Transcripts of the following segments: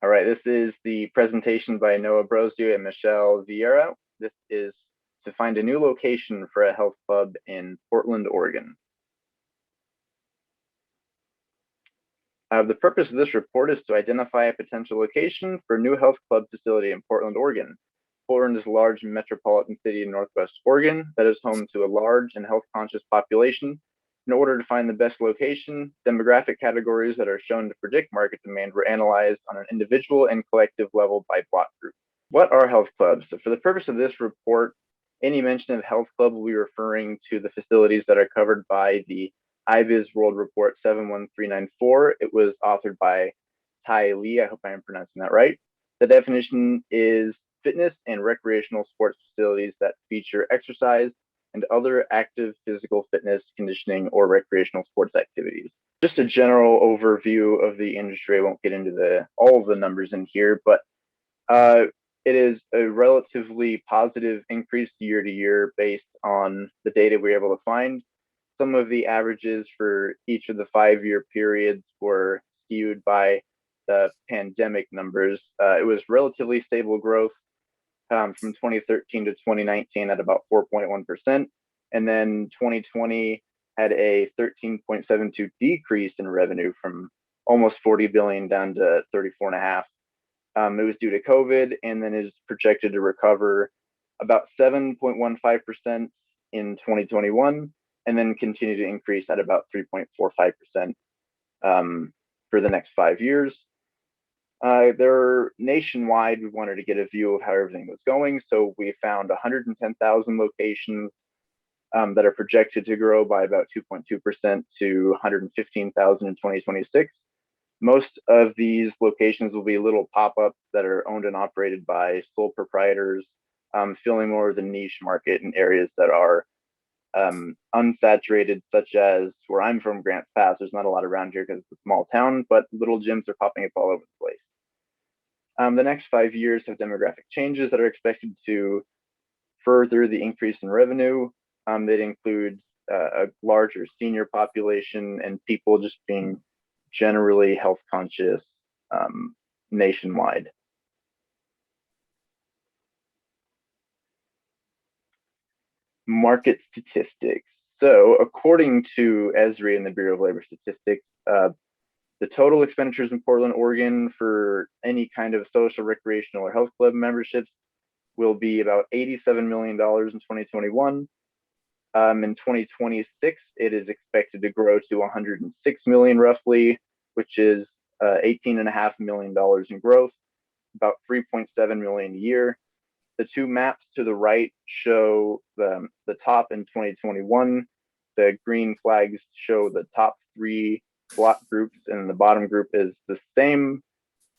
All right, this is the presentation by Noah Brosio and Michelle Vieira. This is to find a new location for a health club in Portland, Oregon. The purpose of this report is to identify a potential location for a new health club facility in Portland, Oregon. Portland is a large metropolitan city in Northwest Oregon that is home to a large and health-conscious population. In order to find the best location, demographic categories that are shown to predict market demand were analyzed on an individual and collective level by block group. What are health clubs? So for the purpose of this report, any mention of health club will be referring to the facilities that are covered by the IBIS World Report 71394. It was authored by Tai Lee. I hope I am pronouncing that right. The definition is fitness and recreational sports facilities that feature exercise and other active physical fitness, conditioning, or recreational sports activities. Just a general overview of the industry. I won't get into all of the numbers in here, but it is a relatively positive increase year to year based on the data we were able to find. Some of the averages for each of the 5-year periods were skewed by the pandemic numbers. It was relatively stable growth from 2013 to 2019 at about 4.1%. And then 2020 had a 13.72 decrease in revenue from almost 40 billion down to 34.5. It was due to COVID, and then is projected to recover about 7.15% in 2021, and then continue to increase at about 3.45% for the next 5 years. They're nationwide. We wanted to get a view of how everything was going, so we found 110,000 locations that are projected to grow by about 2.2% to 115,000 in 2026. Most of these locations will be little pop-ups that are owned and operated by sole proprietors, filling more of the niche market in areas that are unsaturated, such as where I'm from, Grants Pass. There's not a lot around here because it's a small town, but little gyms are popping up all over the place. The next 5 years have demographic changes that are expected to further the increase in revenue. That includes a larger senior population and people just being generally health conscious nationwide. Market statistics. So according to ESRI and the Bureau of Labor Statistics, the total expenditures in Portland, Oregon for any kind of social, recreational, or health club memberships will be about $87 million in 2021. In 2026, it is expected to grow to 106 million roughly, which is $18.5 million in growth, about 3.7 million a year. The two maps to the right show the top in 2021. The green flags show the top 3 block groups, and the bottom group is the same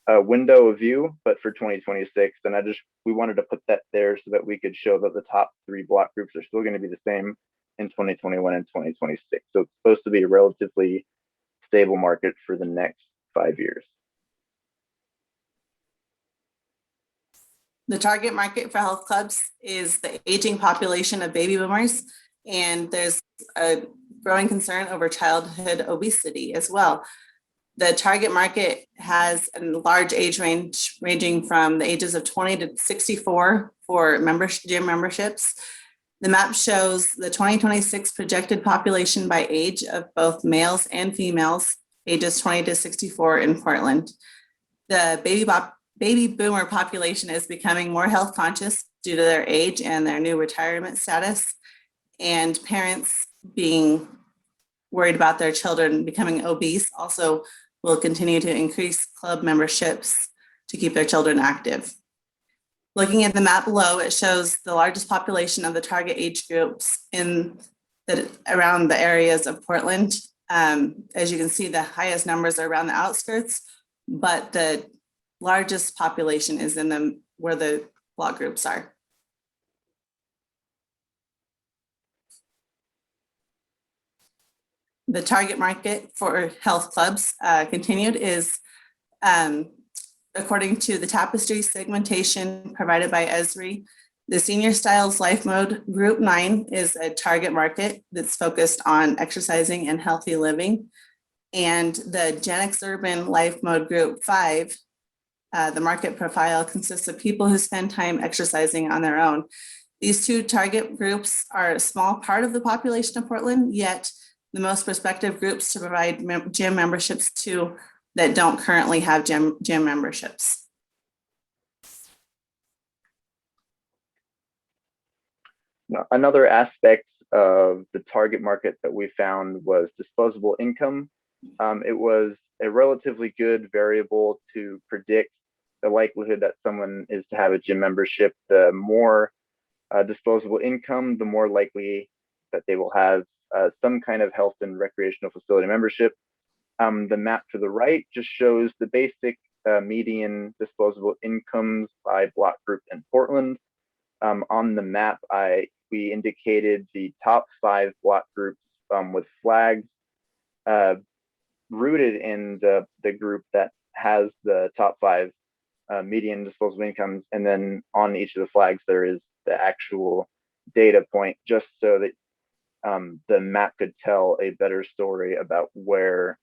window of view, but for 2026. And we wanted to put that there so that we could show that the top 3 block groups are still going to be the same in 2021 and 2026. So it's supposed to be a relatively stable market for the next 5 years. The target market for health clubs is the aging population of baby boomers, and there's a growing concern over childhood obesity as well. The target market has a large age range ranging from the ages of 20 to 64 for gym memberships. The map shows the 2026 projected population by age of both males and females, ages 20 to 64 in Portland. The baby boomer population is becoming more health conscious due to their age and their new retirement status, and parents being worried about their children becoming obese also will continue to increase club memberships to keep their children active. Looking at the map below, it shows the largest population of the target age groups around the areas of Portland. As you can see, the highest numbers are around the outskirts, but the largest population is in where the block groups are. The target market for health clubs continued is according to the tapestry segmentation provided by Esri. The Senior Styles Life Mode Group 9 is a target market that's focused on exercising and healthy living. And the Gen X Urban Life Mode Group 5 The market profile consists of people who spend time exercising on their own. These two target groups are a small part of the population of Portland, yet the most prospective groups to provide gym memberships to that don't currently have gym memberships. Now, another aspect of the target market that we found was disposable income. It was a relatively good variable to predict the likelihood that someone is to have a gym membership. The more disposable income, the more likely that they will have some kind of health and recreational facility membership. The map to the right just shows the basic median disposable incomes by block group in Portland. On the map, we indicated the top 5 block groups with flags rooted in the group that has the top 5 median disposable incomes, and then on each of the flags there is the actual data point, just so that the map could tell a better story about where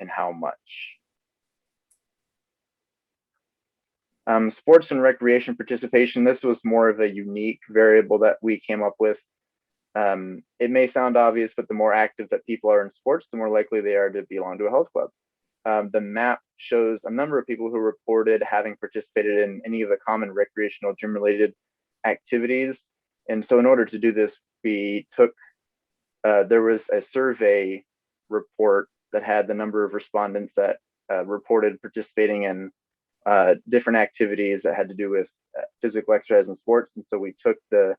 and how much. Sports and recreation participation, this was more of a unique variable that we came up with. It may sound obvious, but the more active that people are in sports, the more likely they are to belong to a health club. The map shows a number of people who reported having participated in any of the common recreational gym-related activities. And so in order to do this, we took, there was a survey report that had the number of respondents that reported participating in different activities that had to do with physical exercise and sports. And so we took the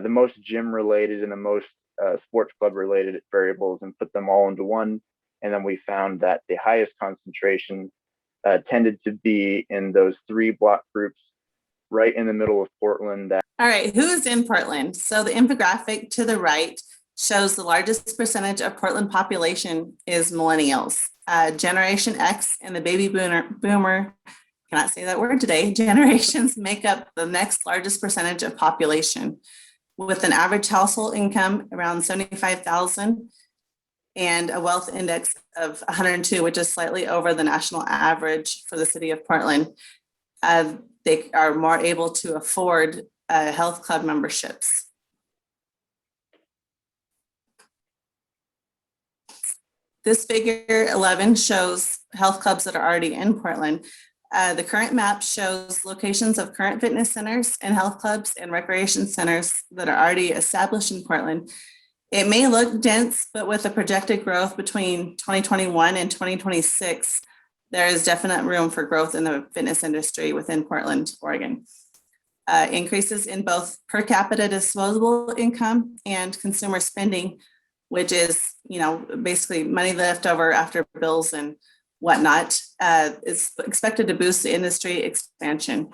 most gym related and the most sports club related variables and put them all into one. And then we found that the highest concentration tended to be in those 3 block groups right in the middle of Portland. All right, who is in Portland? So the infographic to the right shows the largest percentage of Portland population is millennials. Generation X and the baby boomer, cannot say that word today, generations make up the next largest percentage of population, with an average household income around $75,000 and a wealth index of 102, which is slightly over the national average for the city of Portland. They are more able to afford health club memberships. This figure 11 shows health clubs that are already in Portland. The current map shows locations of current fitness centers and health clubs and recreation centers that are already established in Portland. It may look dense, but with the projected growth between 2021 and 2026, there is definite room for growth in the fitness industry within Portland, Oregon. Increases in both per capita disposable income and consumer spending, which is, basically money left over after bills and whatnot, is expected to boost the industry expansion.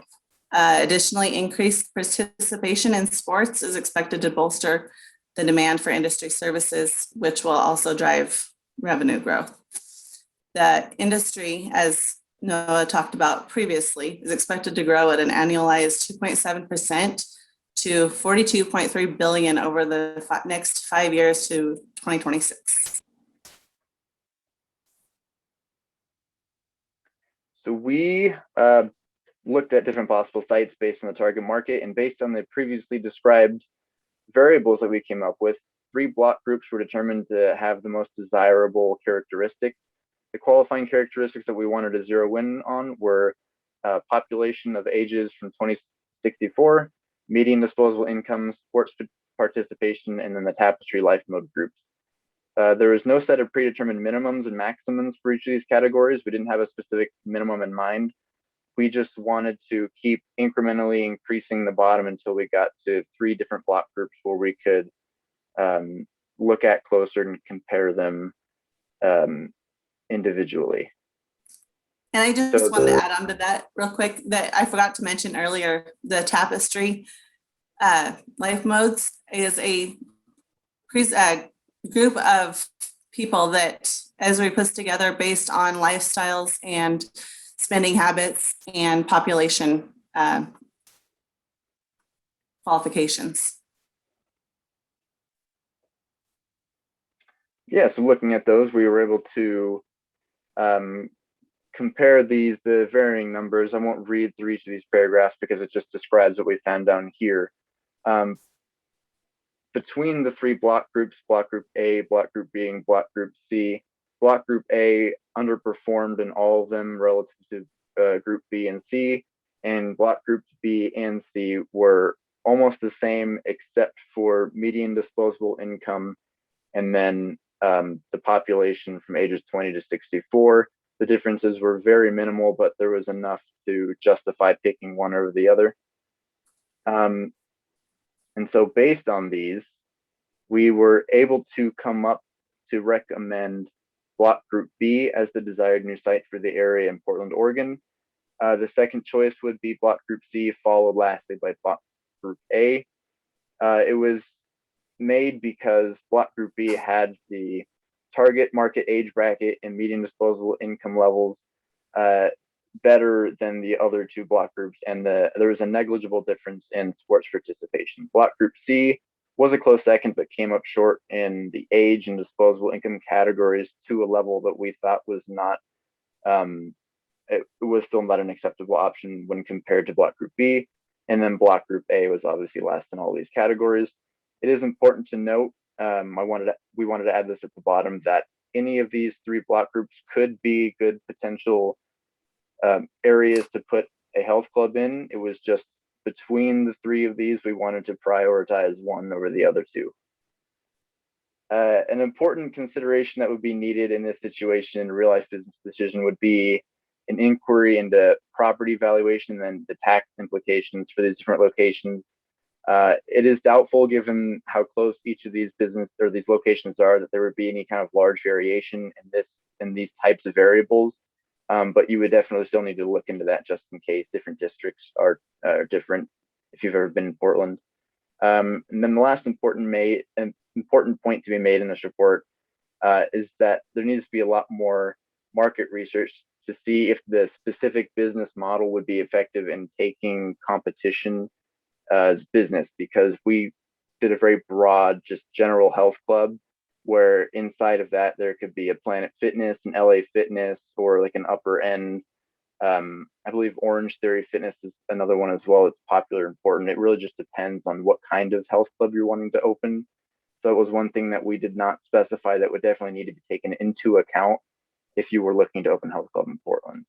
Additionally, increased participation in sports is expected to bolster the demand for industry services, which will also drive revenue growth. The industry, as Noah talked about previously, is expected to grow at an annualized 2.7% to $42.3 billion over the next 5 years to 2026. So we looked at different possible sites based on the target market, and based on the previously described variables that we came up with, 3 block groups were determined to have the most desirable characteristics. The qualifying characteristics that we wanted to zero in on were population of ages from 2064, median disposable income, sports participation, and then the tapestry life mode groups. There was no set of predetermined minimums and maximums for each of these categories. We didn't have a specific minimum in mind. We just wanted to keep incrementally increasing the bottom until we got to 3 different block groups where we could look at closer and compare them individually. And I just wanted to add on to that real quick that I forgot to mention earlier, the tapestry life modes is a group of people that, as we put together based on lifestyles and spending habits and population qualifications. Yeah, so looking at those, we were able to compare the varying numbers. I won't read through each of these paragraphs because it just describes what we found down here. Between the three block groups, block group A, block group B, and block group C, block group A underperformed in all of them relative to group B and C, and block groups B and C were almost the same except for median disposable income and then the population from ages 20 to 64. The differences were very minimal, but there was enough to justify picking one over the other. And so based on these, we were able to come up to recommend block group B as the desired new site for the area in Portland, Oregon. The second choice would be block group C, followed lastly by block group A. It was made because block group B had the target market age bracket and median disposable income levels better than the other two block groups, and there was a negligible difference in sports participation. Block group C was a close second, but came up short in the age and disposable income categories to a level that we thought was not, it was still not an acceptable option when compared to block group B. And then block group A was obviously last in all these categories. It is important to note, we wanted to add this at the bottom, that any of these three block groups could be good potential areas to put a health club in. It was just between the three of these, we wanted to prioritize one over the other two. An important consideration that would be needed in this situation in a real life business decision would be an inquiry into property valuation and the tax implications for these different locations. It is doubtful, given how close each of these business or these locations are, that there would be any kind of large variation in these types of variables. But you would definitely still need to look into that just in case different districts are different, if you've ever been in Portland. And then the last important point to be made in this report is that there needs to be a lot more market research to see if the specific business model would be effective in taking competition as business, because we did a very broad, just general health club, where inside of that there could be a Planet Fitness, an LA Fitness, or like an upper end. I believe Orange Theory Fitness is another one as well. It's popular and important. It really just depends on what kind of health club you're wanting to open. So it was one thing that we did not specify that would definitely need to be taken into account if you were looking to open a health club in Portland.